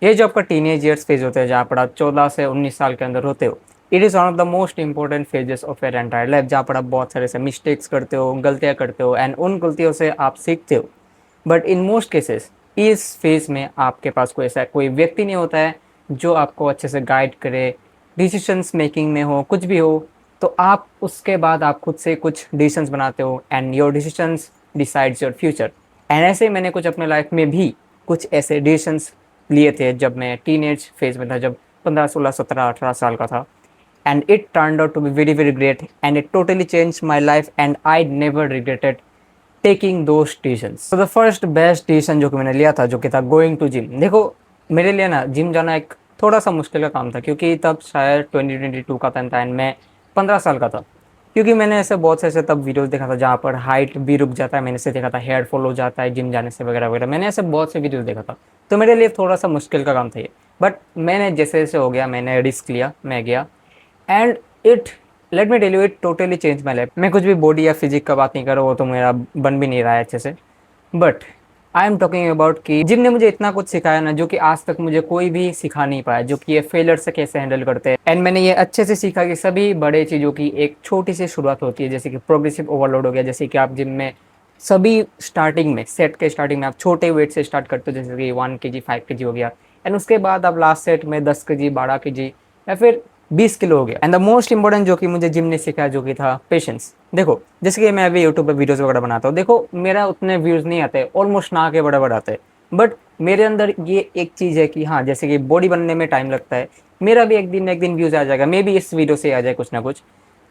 ये जो आपका टीनेज ईयर्स फेज होता है जहाँ पर आप 14 से 19 साल के अंदर होते हो, it is one of the most important phases of your entire life, जहाँ पर आप बहुत सारे से मिस्टेक्स करते हो, गलतियाँ करते हो एंड उन गलतियों से आप सीखते हो। बट इन मोस्ट केसेस इस फेज में आपके पास कोई ऐसा कोई व्यक्ति नहीं होता है जो आपको अच्छे से गाइड करे, डिसीशंस मेकिंग में हो, कुछ भी हो। तो आप उसके बाद आप खुद से कुछ डिसीशंस बनाते हो and your decisions decides your future. And ऐसे ही मैंने कुछ अपने लाइफ में भी कुछ ऐसे डिसीशंस लिए थे जब मैं टीनेज फेज में था, जब 15 16 17 18 साल का था। And it turned out to be very very great and it totally change my life and I never regretted taking those decisions. तो द फर्स्ट बेस्ट डिसीजन जो कि मैंने लिया था, जो कि था गोइंग टू जिम। देखो, मेरे लिए ना जिम जाना एक थोड़ा सा मुश्किल का काम था, क्योंकि तब शायद 2022 का था एंड मैं 15 साल का था। क्योंकि मैंने ऐसे बहुत से ऐसे तब वीडियोस देखा था जहाँ पर हाइट भी रुक जाता है, मैंने ऐसे देखा था हेयर फॉल हो जाता है जिम जाने से वगैरह वगैरह, मैंने ऐसे बहुत से वीडियोस देखा था। तो मेरे लिए थोड़ा सा मुश्किल का काम था ये। बट मैंने जैसे जैसे हो गया, मैंने रिस्क लिया, मैं गया and it, let me tell you, it totally change my life. मैं कुछ भी बॉडी या फिजिक का बात नहीं कर रहा, वो तो मेरा बन भी नहीं रहा है अच्छे से। But I am talking about कि जिम ने मुझे इतना कुछ सिखाया ना, जो कि आज तक मुझे कोई भी सिखा नहीं पाया, जो कि ये फेलियर से कैसे हैंडल करते हैं। एंड मैंने ये अच्छे से सीखा कि सभी बड़े चीज़ों की एक छोटी सी शुरुआत होती है, जैसे कि प्रोग्रेसिव ओवरलोड हो गया। जैसे कि आप जिम में सभी स्टार्टिंग में, सेट के स्टार्टिंग में आप छोटे वेट से स्टार्ट करते हो, जैसे कि 1 kg 5 kg हो गया। एंड उसके बाद आप लास्ट सेट में 10 kg 12 kg या फिर 20 किलो हो गया। एंड द मोस्ट इंपॉर्टेंट जो कि मुझे जिम ने सिखाया, जो कि था पेशेंस। देखो, जैसे कि मैं अभी यूट्यूब पे वीडियोस वगैरह बनाता हूँ, देखो मेरा उतने व्यूज़ नहीं आते, ऑलमोस्ट ना के बराबर आते हैं। बट मेरे अंदर ये एक चीज़ है कि हाँ, जैसे कि बॉडी बनने में टाइम लगता है, मेरा भी एक दिन व्यूज़ आ जाएगा, मे बी इस वीडियो से आ जाए कुछ ना कुछ।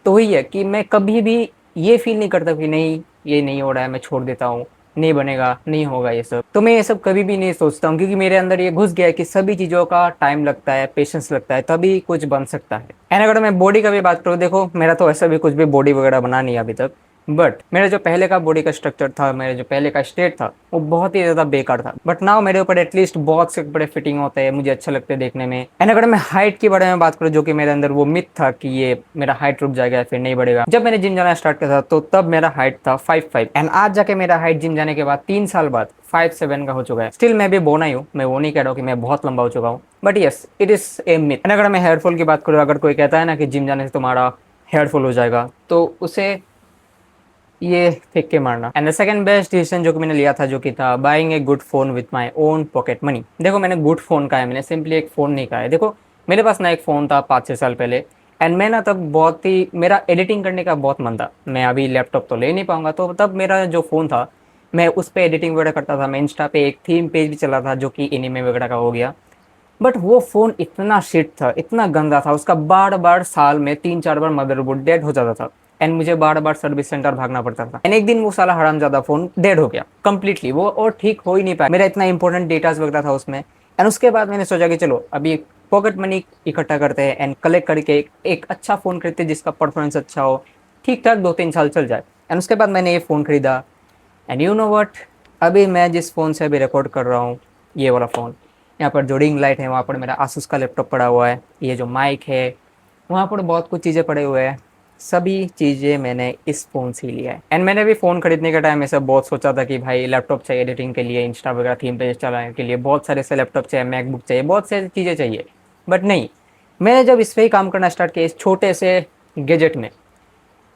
तो वही है कि मैं कभी भी ये फील नहीं करता कि नहीं, ये नहीं हो रहा है, मैं छोड़ देता हूँ, नहीं बनेगा, नहीं होगा ये सब। तो मैं ये सब कभी भी नहीं सोचता हूँ, क्योंकि मेरे अंदर ये घुस गया है कि सभी चीज़ों का टाइम लगता है, पेशेंस लगता है, तभी कुछ बन सकता है। एंड अगर मैं बॉडी का भी बात करूँ, देखो मेरा तो ऐसा भी कुछ भी बॉडी वगैरह बना नहीं अभी तक। बट मेरा जो पहले का बॉडी का स्ट्रक्चर था, मेरा जो पहले का स्टेट था, वो बहुत ही ज़्यादा बेकार था। बट नाउ मेरे ऊपर एटलीस्ट बहुत से बड़े फिटिंग होते हैं, मुझे अच्छा लगता है देखने में। एंड अगर मैं हाइट के बारे में बात करूँ, जो कि मेरे अंदर वो मिथ था कि ये मेरा हाइट रुक जाएगा या फिर नहीं बढ़ेगा, जब मैंने जिम जाना स्टार्ट किया था तो तब मेरा हाइट था 5'5", एंड आज जाके मेरा हाइट जिम जाने के बाद 3 साल बाद 5'7" का हो चुका है। स्टिल मैं भी बोना ही हूँ, मैं वो नहीं कह रहा हूँ कि मैं बहुत लंबा हो चुका हूँ, but yes, it is a myth. And अगर मैं हेयरफॉल की बात करूँ, अगर कोई कहता है ना कि जिम जाने से तुम्हारा हेयरफॉल हो जाएगा, तो उसे ये फेंक के मारना। And the second best decision जो कि मैंने लिया था, जो कि था buying a good phone with my own pocket money. देखो, मैंने गुड फोन कहा है, मैंने सिंपली एक फ़ोन नहीं कहा है। देखो, मेरे पास ना एक फ़ोन था 5 6 साल पहले, एंड मैं ना तब बहुत ही, मेरा एडिटिंग करने का बहुत मन था। मैं अभी लैपटॉप तो ले नहीं पाऊंगा, तो तब मेरा जो फ़ोन था, मैं उस पर एडिटिंग वगैरह करता था। मैं इंस्टा पे एक थीम पेज भी चला था, जो कि एनीमे वगैरह का हो गया। बट वो फ़ोन इतना शिट था, इतना गंदा था, उसका बार बार साल में 3 4 बार मदरबोर्ड डेड हो जाता था एंड मुझे बार बार सर्विस सेंटर भागना पड़ता था। एंड एक दिन वो साला हरामजादा फ़ोन डेड हो गया कंप्लीटली, वो और ठीक हो ही नहीं पाया। मेरा इतना इंपॉर्टेंट डेटाज वगैरह था उसमें। एंड उसके बाद मैंने सोचा कि चलो अभी पॉकेट मनी इकट्ठा करते हैं एंड कलेक्ट करके एक अच्छा फ़ोन खरीदते हैं जिसका परफॉर्मेंस अच्छा हो, ठीक ठाक 2 3 साल चल जाए। एंड उसके बाद मैंने ये फ़ोन खरीदा। एंड यू नो वट, अभी मैं जिस फ़ोन से अभी रिकॉर्ड कर रहा हूँ, ये वाला फ़ोन, यहाँ पर जो रिंग लाइट है, वहाँ पर मेरा आसूस का लैपटॉप पड़ा हुआ है, ये जो माइक है, वहाँ पर बहुत कुछ चीज़ें पड़े हुए हैं, सभी चीज़ें मैंने इस फ़ोन से ही लिया है। एंड मैंने भी फ़ोन खरीदने के टाइम ऐसा बहुत सोचा था कि भाई लैपटॉप चाहिए एडिटिंग के लिए, इंस्टा वगैरह थीम पेज चलाने के लिए, बहुत सारे ऐसे लैपटॉप चाहिए, मैकबुक चाहिए, बहुत सारी चीज़ें चाहिए। बट नहीं, मैंने जब इस पर ही काम करना स्टार्ट किया, इस छोटे से गैजेट में,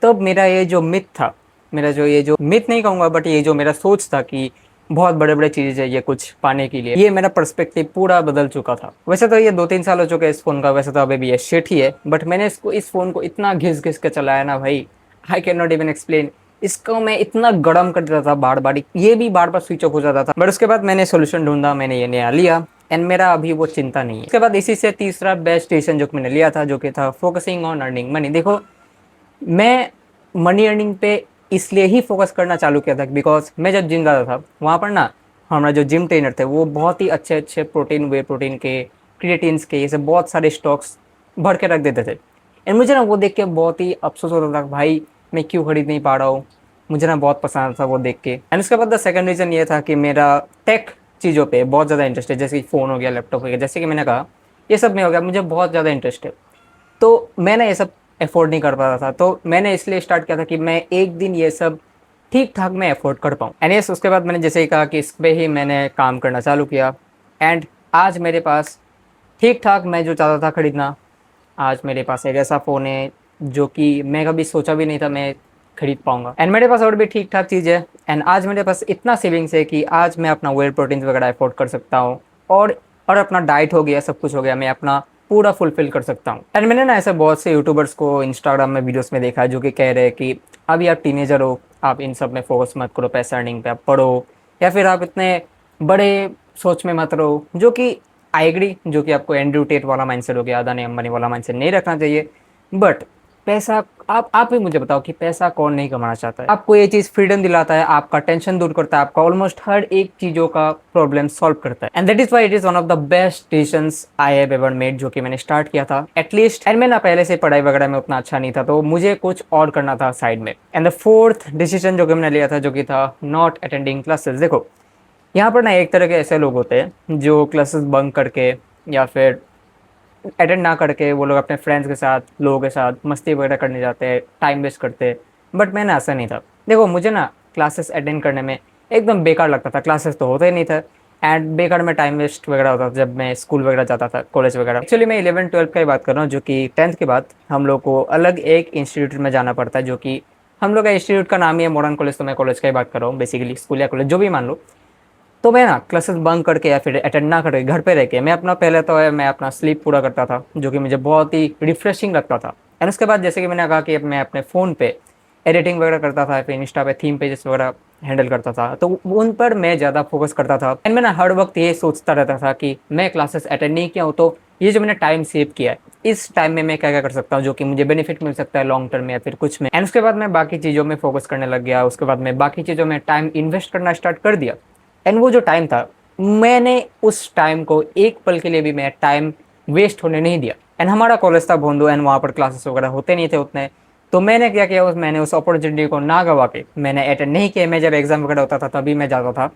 तब मेरा ये जो मिथ था, मेरा जो ये जो मिथ नहीं कहूँगा, बट ये जो मेरा सोच था कि बहुत बड़े बड़े चीज़ें चाहिए कुछ पाने के लिए, ये मेरा पर्सपेक्टिव पूरा बदल चुका था। वैसे तो ये 2 3 साल हो चुके हैं इस फ़ोन का, वैसे तो अभी भी ये शिट ही है, बट मैंने इस फ़ोन को इतना घिस घिस के चलाया ना भाई, I can not even explain. इसको मैं इतना गर्म कर देता था बार बार, ये भी बार बार स्विच ऑफ हो जाता था। बट उसके बाद मैंने सोल्यूशन ढूंढा, मैंने ये नया लिया एंड मेरा अभी वो चिंता नहीं है। उसके बाद इसी से तीसरा बेस्ट डिसीजन जो मैंने लिया था, जो कि था फोकसिंग ऑन अर्निंग मनी। देखो, मैं मनी अर्निंग पे इसलिए ही फोकस करना चालू किया था बिकॉज मैं जब जिम जाता था, वहाँ पर ना हमारा जो जिम ट्रेनर थे, वो बहुत ही अच्छे अच्छे प्रोटीन, वे प्रोटीन के, क्रिएटिन्स के, ये सब बहुत सारे स्टॉक्स भर के रख देते थे। एंड मुझे ना वो देख के बहुत ही अफसोस होता था, भाई मैं क्यों खरीद नहीं पा रहा हूँ। मुझे ना बहुत पसंद आता था वो देख के। एंड उसके बाद द सेकंड रीज़न ये था कि मेरा टेक चीज़ों पे बहुत ज़्यादा इंटरेस्ट है, जैसे कि फ़ोन हो गया, लैपटॉप हो गया, जैसे कि मैंने कहा, ये सब में हो गया, मुझे बहुत ज़्यादा इंटरेस्ट है। तो मैंने ये सब अफोर्ड नहीं कर पा रहा था, तो मैंने इसलिए स्टार्ट किया था कि मैं एक दिन ये सब ठीक ठाक मैं अफोर्ड कर पाऊँ। एंड यस, उसके बाद मैंने जैसे ही कहा कि इस पर ही मैंने काम करना चालू किया। एंड आज मेरे पास ठीक ठाक मैं जो चाहता था खरीदना, आज मेरे पास एक ऐसा फ़ोन है जो कि मैं कभी सोचा भी नहीं था मैं खरीद पाऊंगा। एंड मेरे पास और भी ठीक ठाक चीज़ है। एंड आज मेरे पास इतना सेविंग्स है कि आज मैं अपना वेट प्रोटीन वगैरह अफोर्ड कर सकता हूँ। और और अपना डाइट हो गया, सब कुछ हो गया, मैं अपना पूरा फुलफिल कर सकता हूँ। एंड मैंने ना ऐसे बहुत से यूट्यूबर्स को इंस्टाग्राम में वीडियोस में देखा है जो कि कह रहे हैं कि अभी आप टीनेजर हो, आप इन सब में फोकस मत करो, पैसा अर्निंग पे आप पढ़ो, या फिर आप इतने बड़े सोच में मत रहो। जो कि आई एग्री, जो कि आपको एंड्रयू टेट वाला माइंडसेट हो गया, अदानी अंबानी वाला माइंडसेट नहीं रखना चाहिए। बट पैसा, आप ही मुझे बताओ कि पैसा कौन नहीं कमाना चाहता है। आपको ये चीज़ फ्रीडम दिलाता है, आपका टेंशन दूर करता है, आपका ऑलमोस्ट हर एक चीज़ों का प्रॉब्लम सॉल्व करता है। And that is why it is one of the best decisions I have ever made, जो कि मैंने स्टार्ट किया था एटलीस्ट। एंड मैं ना पहले से पढ़ाई वगैरह में उतना अच्छा नहीं था, तो मुझे कुछ और करना था साइड में। एंड द फोर्थ डिसीजन जो कि मैंने लिया था, जो कि था नॉट अटेंडिंग क्लासेस। देखो, यहाँ पर ना एक तरह के ऐसे लोग होते हैं जो क्लासेस बंक करके या फिर अटेंड ना करके वो लोग अपने फ्रेंड्स के साथ, लोगों के साथ मस्ती वगैरह करने जाते हैं, टाइम वेस्ट करते हैं। बट मैंने ऐसा नहीं था। देखो, मुझे ना क्लासेस अटेंड करने में एकदम बेकार लगता था, क्लासेस तो होता ही नहीं था। एंड बेकार में टाइम वेस्ट वगैरह होता था जब मैं स्कूल वगैरह जाता था, कॉलेज वगैरह। एक्चुअली मैं 11th 12th का ही बात कर रहा हूँ, जो कि 10th के बाद हम लोग को अलग एक इंस्टीट्यूट में जाना पड़ता है, जो कि हम लोग का इंस्टीट्यूट का नाम ही है मॉडर्न कॉलेज। तो मैं कॉलेज का ही बात कर रहा हूँ, बेसिकली स्कूल या कॉलेज जो भी मान लो। तो मैं ना क्लासेस बंक करके या फिर अटेंड ना करके घर पे रह के मैं अपना, पहले तो है मैं अपना स्लीप पूरा करता था, जो कि मुझे बहुत ही रिफ्रेशिंग लगता था। एंड उसके बाद जैसे कि मैंने कहा कि मैं अपने फ़ोन पे एडिटिंग वगैरह करता था, फिर इंस्टा पे थीम पेजेस वगैरह हैंडल करता था, तो उन पर मैं ज़्यादा फोकस करता था। एंड मैं ना हर वक्त ये सोचता रहता था कि मैं क्लासेस अटेंड नहीं किया हूँ, तो ये जो मैंने टाइम सेव किया है, इस टाइम में मैं क्या क्या कर सकता हूँ जो कि मुझे बेनिफिट मिल सकता है लॉन्ग टर्म में या फिर कुछ में। एंड उसके बाद मैं बाकी चीज़ों में फोकस करने लग गया। उसके बाद मैं बाकी चीज़ों में टाइम इन्वेस्ट करना स्टार्ट कर दिया। एंड वो जो टाइम था, मैंने उस टाइम को एक पल के लिए भी मैं टाइम वेस्ट होने नहीं दिया। एंड हमारा कॉलेज था भोंदू, एंड वहाँ पर क्लासेस वगैरह होते नहीं थे उतने। तो मैंने क्या किया, मैंने उस अपॉर्चुनिटी को ना गवा के मैंने अटेंड नहीं किया। मैं जब एग्जाम वगैरह होता था तभी मैं जाता था।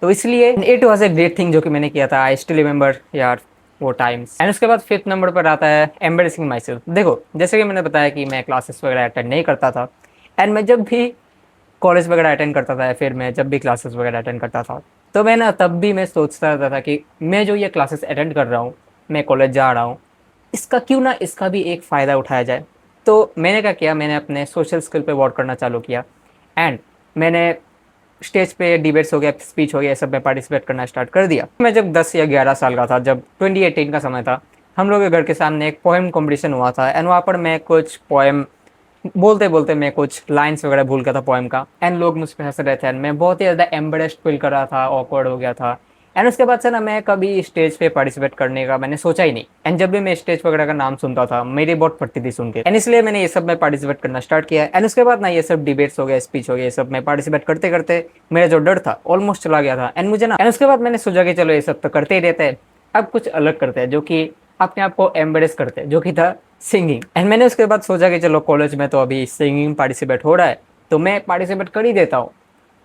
तो इसलिए it was a great thing जो कि मैंने किया था। आई स्टिल रिमेंबर यार वो टाइम्स। एंड उसके बाद 5th नंबर पर आता है एम्बेरसिंग माई सेल्फ। देखो, जैसे कि मैंने बताया कि मैं क्लासेस वगैरह अटेंड नहीं करता था। एंड मैं जब भी कॉलेज वगैरह अटेंड करता था या फिर मैं जब भी क्लासेस वगैरह अटेंड करता था, तो मैं ना तब भी मैं सोचता रहता था कि मैं जो ये क्लासेस अटेंड कर रहा हूँ, मैं कॉलेज जा रहा हूँ, इसका क्यों ना इसका भी एक फ़ायदा उठाया जाए। तो मैंने क्या किया, मैंने अपने सोशल स्किल पे वर्क करना चालू किया। एंड मैंने स्टेज पे डिबेट्स हो गया, स्पीच हो गया, सब में पार्टिसिपेट करना स्टार्ट कर दिया। मैं जब 10 या 11 साल का था, जब 2018 का समय था, हम लोग के घर के सामने एक पोएम कंपटीशन हुआ था। एंड वहाँ पर मैं कुछ पोएम बोलते बोलते मैं कुछ लाइन्स वगैरह भूल गया था पोएम का। एंड लोग मुझ पर हंस रहे थे, एंड मैं बहुत ही ज़्यादा एम्बेरेस्ड फील कर रहा था, ऑकवर्ड हो गया था। एंड उसके बाद से ना मैं कभी स्टेज पे पार्टिसिपेट करने का मैंने सोचा ही नहीं। एंड जब भी मैं स्टेज वगैरह का नाम सुनता था, मेरी बहुत फटती थी सुन के। एंड इसलिए मैंने ये सब में पार्टिसिपेट करना स्टार्ट किया। एंड उसके बाद ना ये सब डिबेट्स हो गया, स्पीच हो गया, ये सब में पार्टिसिपेट करते करते मेरा जो डर था ऑलमोस्ट चला गया था। एंड मुझे ना, एंड उसके बाद मैंने सोचा कि चलो ये सब तो करते ही रहते हैं, अब कुछ अलग करते हैं जो कि अपने आप को एम्बेरेस करते हैं, जो कि था सिंगिंग। एंड मैंने उसके बाद सोचा कि चलो कॉलेज में तो अभी सिंगिंग पार्टिसिपेट हो रहा है, तो मैं पार्टिसिपेट कर ही देता हूँ।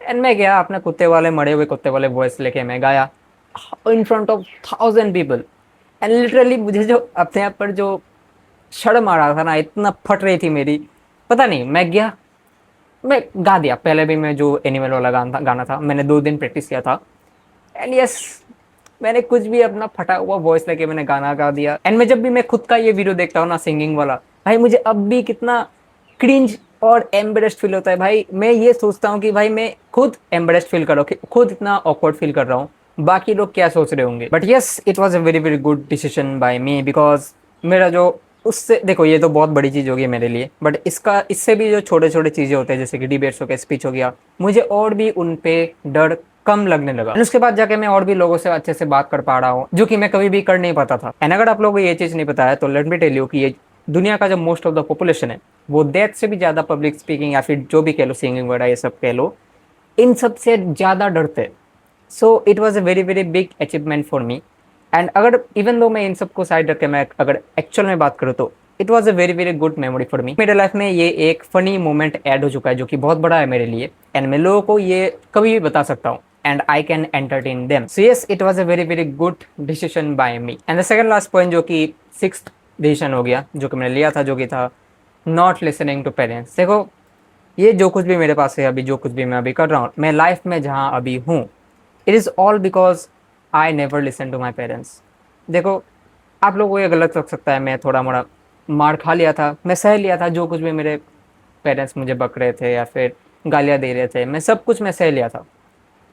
एंड मैं गया अपने कुत्ते वाले, मरे हुए कुत्ते वाले वॉइस लेके मैं गाया इन front of 1000 people. And literally मुझे जो अपने आप पर जो शर्म आ रहा था ना, इतना फट रही थी मेरी, पता नहीं। मैं गया, मैं गा दिया। पहले भी मैं जो एनिमल वाला गाना था मैंने 2 दिन प्रैक्टिस किया था। एंड यस, मैंने कुछ भी अपना फटा हुआ वॉइस लेके मैंने गाना गा दिया। एंड मैं जब भी मैं खुद का ये वीडियो देखता हूँ ना सिंगिंग वाला, भाई मुझे अब भी कितना क्रिंज और एम्बेरेस्ड फील होता है। भाई मैं ये सोचता हूँ कि भाई मैं खुद एम्बेरेस्ड फील कर रहा हूँ, खुद इतना ऑकवर्ड फील कर रहा हूँ, बाकी लोग क्या सोच रहे होंगे। But yes, it was a very very good decision by me, because मेरा जो उससे, देखो ये तो बहुत बड़ी चीज़ होगी मेरे लिए, बट इसका इससे भी जो छोटे छोटे चीज़ें होते हैं जैसे कि डिबेट्स हो गया, स्पीच हो गया, मुझे और भी उन पे डर कम लगने लगा। एंड उसके बाद जाके मैं और भी लोगों से अच्छे से बात कर पा रहा हूँ, जो कि मैं कभी भी कर नहीं पाता था। एंड अगर आप लोगों को ये चीज़ नहीं पता है तो लेट मी टेल यू कि ये दुनिया का जो मोस्ट ऑफ द पॉपुलेशन है, वो डेथ से भी ज़्यादा पब्लिक स्पीकिंग या फिर जो भी कह लो सिंगिंग वगैरह ये सब कह लो, इन सब से ज़्यादा डरते। So it was a very very big achievement for me. And अगर इवन दो मैं इन सबको साइड रख के मैं अगर एक्चुअल में बात करूँ, तो it was a very very good memory for me. मेरे लाइफ में ये एक फनी मोमेंट ऐड हो चुका है जो कि बहुत बड़ा है मेरे लिए। एंड मैं लोगों को ये कभी भी बता सकता हूँ, and I can entertain them. So yes, it was a very very good decision by me. And the second last point जो कि 6th डिसीजन हो गया जो कि मैंने लिया था, जो कि था नॉट लिसनिंग टू पेरेंट्स। देखो, ये जो कुछ भी मेरे पास है अभी, जो कुछ भी मैं अभी कर रहा हूँ, मैं लाइफ में जहाँ अभी हूँ, it is all because I never listen to my parents. देखो, आप लोगों को ये गलत लग सकता है, मैं थोड़ा मोड़ा मार खा लिया था, मैं सह लिया था, जो कुछ भी मेरे पेरेंट्स मुझे बक रहे थे या फिर गालियाँ दे रहे थे, मैं सब कुछ मैं सह लिया था।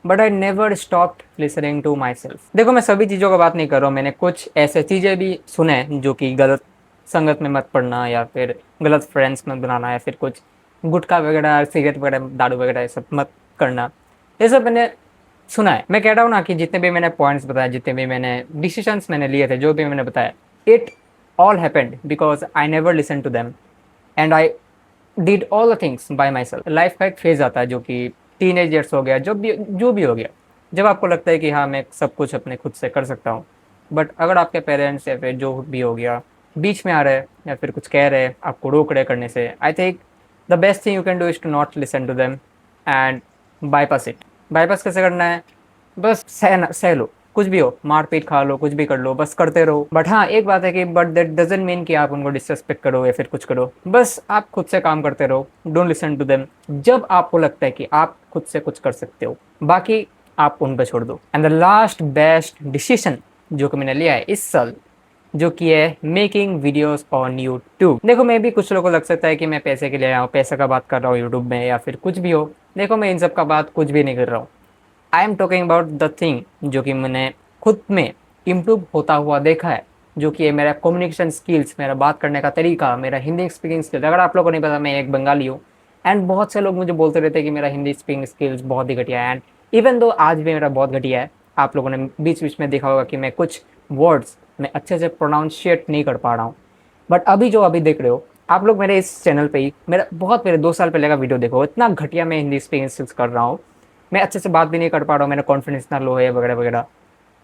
But I never stopped listening to myself. देखो, मैं सभी चीज़ों का बात नहीं कर रहा हूँ, मैंने कुछ ऐसे चीज़ें भी सुने हैं जो कि गलत संगत में मत पड़ना या फिर गलत फ्रेंड्स मत बनाना या फिर कुछ गुटखा वगैरह, सिगरेट वगैरह, दारू वगैरह ये सब मत करना, ये सब मैंने सुना है। मैं कह रहा हूँ ना कि जितने भी मैंने पॉइंट्स बताए, जितने भी मैंने डिसीजंस मैंने लिए थे, जो भी मैंने बताया, it all happened because I never listen to them and I did all the things by myself. Life का एक फेज आता है जो कि टीनेज ईयर्स हो गया, जो भी हो गया, जब आपको लगता है कि हाँ मैं सब कुछ अपने खुद से कर सकता हूँ। बट अगर आपके पेरेंट्स या फिर जो भी हो गया बीच में आ रहे हैं या फिर कुछ कह रहे हैं, आपको रोक रहे करने से, I think the best thing you can do is to not listen to them and bypass it. Bypass कैसे करना है? बस सह लो, कुछ भी हो, मारपीट खा लो, कुछ भी कर लो, बस करते रहो। बट हाँ, एक बात है कि बट दैट डजंट मीन कि आप उनको डिसरेस्पेक्ट करो या फिर कुछ करो, बस आप खुद से काम करते रहो, डोंट लिसन टू देम जब आपको लगता है कि आप खुद से कुछ कर सकते हो, बाकी आप उन पर छोड़ दो। And the last best decision जो कि मैंने लिया है इस साल, जो कि है मेकिंग वीडियोस ऑन यूट्यूब। देखो, मैं भी, कुछ लोगों को लग सकता है कि मैं पैसे के लिए आया हूँ, पैसे का बात कर रहा हूँ यूट्यूब में या फिर कुछ भी हो। देखो, मैं इन सब का बात कुछ भी नहीं कर रहा हूँ। I am talking about the thing जो कि मैंने खुद में इम्प्रूव होता हुआ देखा है, जो कि है मेरा कम्युनिकेशन स्किल्स, मेरा बात करने का तरीका, मेरा हिंदी स्पीकिंग स्किल्स। अगर आप लोगों को नहीं पता, मैं एक बंगाली हूँ एंड बहुत से लोग मुझे बोलते रहते हैं कि मेरा हिंदी स्पीकिंग स्किल्स बहुत ही घटिया है, एंड इवन दो आज भी मेरा बहुत घटिया है। आप लोगों ने बीच बीच में देखा होगा कि मैं कुछ वर्ड्स मैं अच्छे से प्रोनाउंशिएट नहीं कर पा रहा हूँ। बट अभी जो अभी देख रहे हो आप लोग मेरे इस चैनल पे ही, मेरा बहुत मेरे 2 साल पहले का वीडियो देखो, इतना घटिया मैं हिंदी स्पीकिंग स्किल्स कर रहा हूँ, मैं अच्छे से बात भी नहीं कर पा रहा हूँ, मेरा कॉन्फिडेंस इतना लो है वगैरह वगैरह।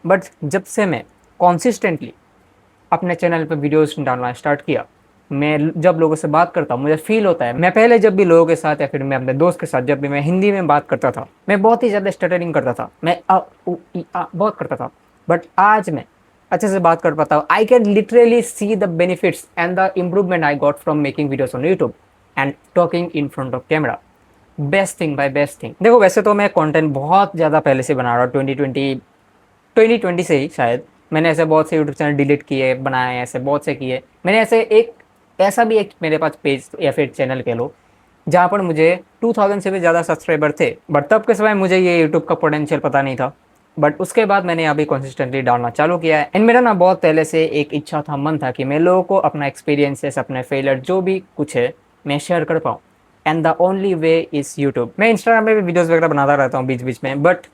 बट जब से मैं कॉन्सिस्टेंटली अपने चैनल पर वीडियोस डालना स्टार्ट किया, मैं जब लोगों से बात करता हूँ मुझे फील होता है, मैं पहले जब भी लोगों के साथ या फिर मैं अपने दोस्त के साथ जब भी मैं हिंदी में बात करता था, मैं बहुत ही ज़्यादा स्टटरिंग करता था, मैं बहुत करता था। बट आज मैं अच्छे से बात कर पाता हूँ। I can literally see the benefits and the improvement I got from making videos on YouTube and talking in front of camera. Best thing by best thing. देखो, वैसे तो मैं कंटेंट बहुत ज़्यादा पहले से बना रहा हूँ, 2020 से ही शायद। मैंने ऐसे बहुत से यूट्यूब चैनल डिलीट किए, बनाए, ऐसे बहुत से किए। मैंने ऐसा भी एक मेरे पास पेज या फिर चैनल कह लो जहाँ पर मुझे 2000 से भी ज़्यादा सब्सक्राइबर थे, बट तब के समय मुझे ये यूट्यूब का पोटेंशियल पता नहीं था। बट उसके बाद मैंने अभी कंसिस्टेंटली डालना चालू किया है एंड मेरा ना बहुत पहले से एक इच्छा था, मन था कि मैं लोगों को अपना एक्सपीरियंसेस, अपने फेलियर, जो भी कुछ है, मैं शेयर कर पाऊँ। And the only way is YouTube. मैं इंस्टाग्राम पे भी वीडियोज़ वगैरह बनाता रहता हूँ बीच बीच में, बट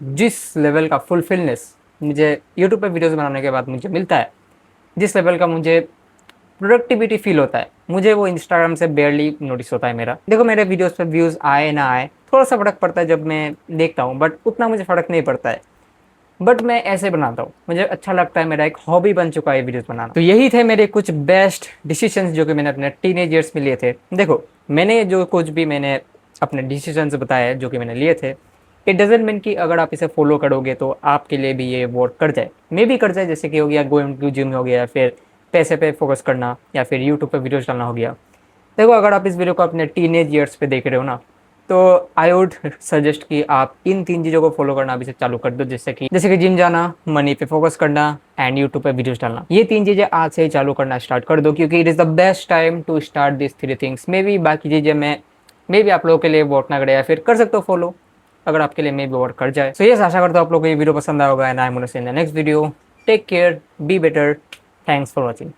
जिस लेवल का फुलफिलनेस मुझे यूट्यूब पे वीडियोज़ बनाने के बाद मुझे मिलता है, जिस लेवल का मुझे प्रोडक्टिविटी फील होता है, मुझे वो इंस्टाग्राम से बेयरली नोटिस होता है मेरा। देखो, मेरे वीडियोस पे व्यूज़ आए ना आए, थोड़ा सा फ़र्क पड़ता है जब मैं देखता हूँ, बट उतना मुझे फ़र्क नहीं पड़ता है। बट मैं ऐसे बनाता हूँ, मुझे अच्छा लगता है, मेरा एक हॉबी बन चुका है वीडियोस बनाना। तो यही थे मेरे कुछ बेस्ट डिसीजंस जो कि मैंने अपने टीनेज ईयर्स में लिए थे। देखो, मैंने जो कुछ भी मैंने अपने डिसीजंस बताए जो कि मैंने लिए थे, इट डजेंट मीन कि अगर आप इसे फॉलो करोगे तो आपके लिए भी ये वर्क कर जाए, मे भी कर जाए। जैसे कि हो गया गोइंग टू जिम हो गया, फिर पैसे पे फोकस करना, या फिर यूट्यूब पे वीडियोस डालना हो गया। देखो, अगर आप इस वीडियो को अपने टीनेज ईयर्स पे देख रहे हो ना, तो आई वुड सजेस्ट कि आप इन 3 चीज़ों को फॉलो करना अभी से चालू कर दो। जैसे कि जिम जाना, मनी पे फोकस करना एंड यूट्यूब पे वीडियोस डालना। ये 3 चीज़ें आज से ही चालू करना स्टार्ट कर दो, क्योंकि it is the best time to start this 3 things. Maybe बाकी चीज़ें मे भी आप लोगों के लिए वर्क ना करे, या फिर कर सकते हो फॉलो, अगर आपके लिए मे भी वर्क कर जाए। सो ये आशा करता हूँ आप लोगों को ये वीडियो पसंद आएगा and I am gonna see in the next video. Take care, be better, thanks for watching.